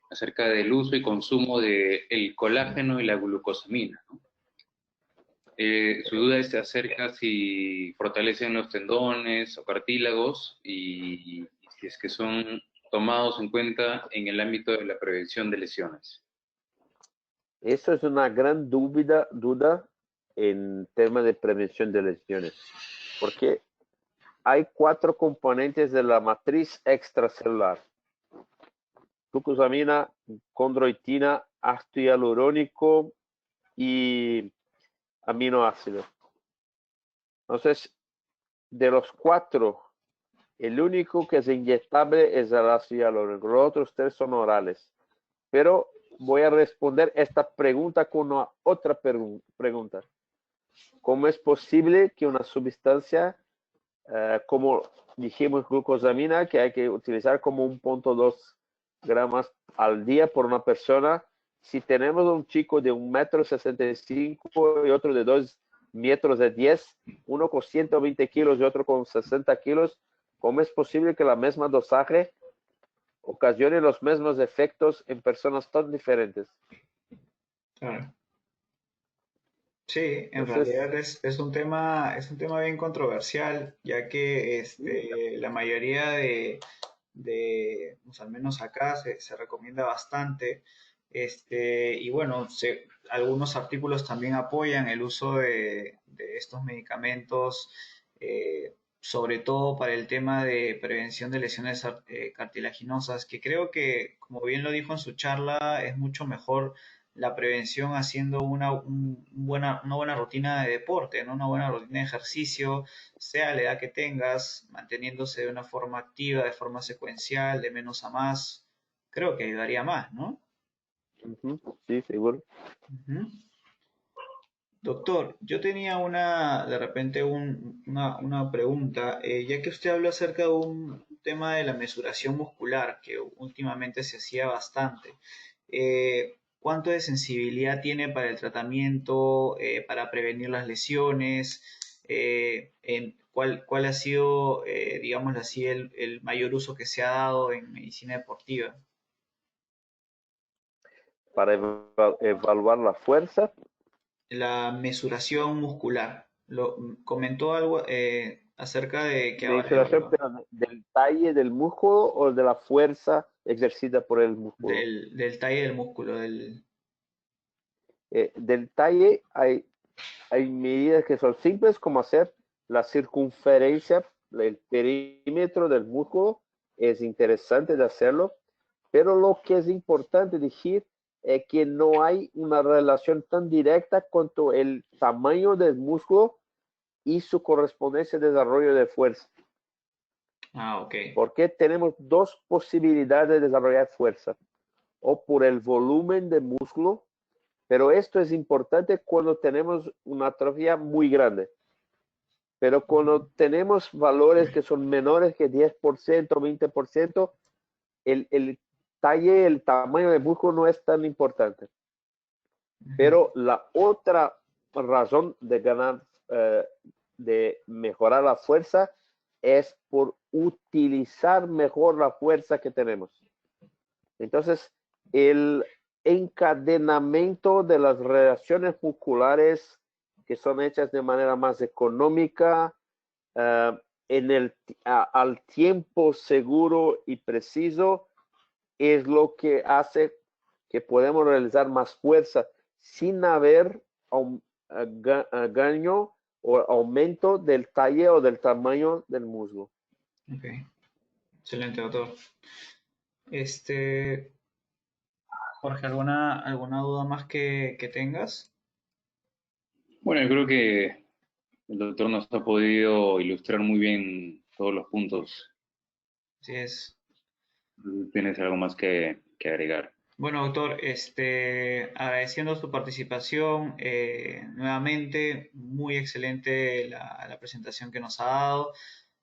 Acerca del uso y consumo del colágeno y la glucosamina, ¿no? Su duda es acerca si fortalecen los tendones o cartílagos y si es que son tomados en cuenta en el ámbito de la prevención de lesiones. Eso es una gran duda en tema de prevención de lesiones, porque hay 4 componentes de la matriz extracelular: glucosamina, condroitina, ácido hialurónico y aminoácidos. Entonces, de los 4, el único que es inyectable es el ácido hialurónico. Los otros 3 son orales. Pero voy a responder esta pregunta con una otra pregunta. ¿Cómo es posible que una sustancia, como dijimos glucosamina, que hay que utilizar como 1.2 gramos al día por una persona, si tenemos un chico de 1,65 m y otro de 2,10 m, uno con 120 kilos y otro con 60 kilos, ¿cómo es posible que la misma dosaje ocasione los mismos efectos en personas tan diferentes? Claro. Sí, en Entonces, realidad es un tema bien controversial, ya que la mayoría pues, al menos acá se recomienda bastante. Y bueno, algunos artículos también apoyan el uso de estos medicamentos, sobre todo para el tema de prevención de lesiones cartilaginosas, que creo que, como bien lo dijo en su charla, es mucho mejor la prevención haciendo una buena rutina de deporte, ¿no? Una buena rutina de ejercicio, sea la edad que tengas, manteniéndose de una forma activa, de forma secuencial, de menos a más, creo que ayudaría más, ¿no? sí, seguro. Ujú. Doctor, yo tenía de repente una pregunta, ya que usted habló acerca de un tema de la mesuración muscular, que últimamente se hacía bastante. ¿Cuánto de sensibilidad tiene para el tratamiento, para prevenir las lesiones? ¿Cuál ha sido, digamos así, el mayor uso que se ha dado en medicina deportiva? Para evaluar la fuerza, La mesuración muscular. Comentó algo acerca de que ahora mensuración, pero del talle del músculo o de la fuerza ejercida por el músculo. del talle del músculo, Del talle hay medidas que son simples, como hacer la circunferencia, el perímetro del músculo. Es interesante de hacerlo, pero lo que es importante decir es que no hay una relación tan directa con el tamaño del músculo y su correspondencia de desarrollo de fuerza. Ah, ok. Porque tenemos 2 posibilidades de desarrollar fuerza: o por el volumen de músculo, pero esto es importante cuando tenemos una atrofia muy grande. Pero cuando tenemos valores que son menores que 10%, 20%, el talle, el tamaño del músculo no es tan importante. Ujú. Pero la otra razón de ganar, de mejorar la fuerza, es por utilizar mejor la fuerza que tenemos. Entonces, el encadenamiento de las relaciones musculares que son hechas de manera más económica, al tiempo seguro y preciso, es lo que hace que podemos realizar más fuerza sin haber gaño o aumento del talle o del tamaño del muslo. Ok. Excelente, doctor. Este, Jorge, ¿alguna duda más que tengas? Bueno, yo creo que el doctor nos ha podido ilustrar muy bien todos los puntos. Así es. ¿Tienes algo más que agregar? Bueno, doctor, agradeciendo su participación, nuevamente, muy excelente la presentación que nos ha dado.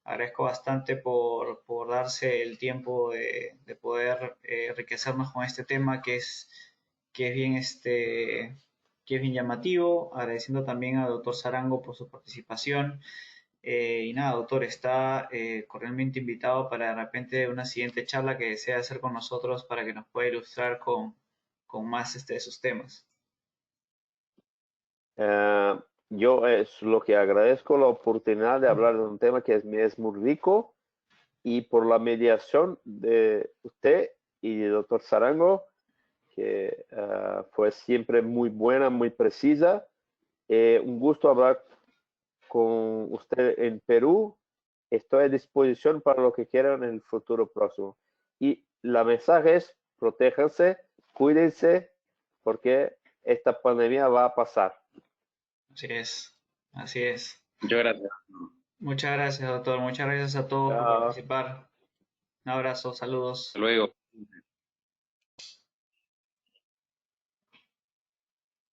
Agradezco bastante por darse el tiempo de poder enriquecernos con este tema que es bien, que es bien llamativo. Agradeciendo también al doctor Sarango por su participación. Y nada, doctor, está cordialmente invitado para de repente una siguiente charla que desea hacer con nosotros para que nos pueda ilustrar con más de esos temas. Eh, yo es lo que agradezco la oportunidad de hablar de un tema que me es muy rico y por la mediación de usted y del doctor Sarango, que fue siempre muy buena, muy precisa. Un gusto hablar con usted en Perú. Estoy a disposición para lo que quieran en el futuro próximo. Y la mensaje es, protéjanse, cuídense, porque esta pandemia va a pasar. Así es, así es. Muchas gracias. Muchas gracias, doctor. Muchas gracias a todos por Chao. participar. Un abrazo, saludos. Hasta luego.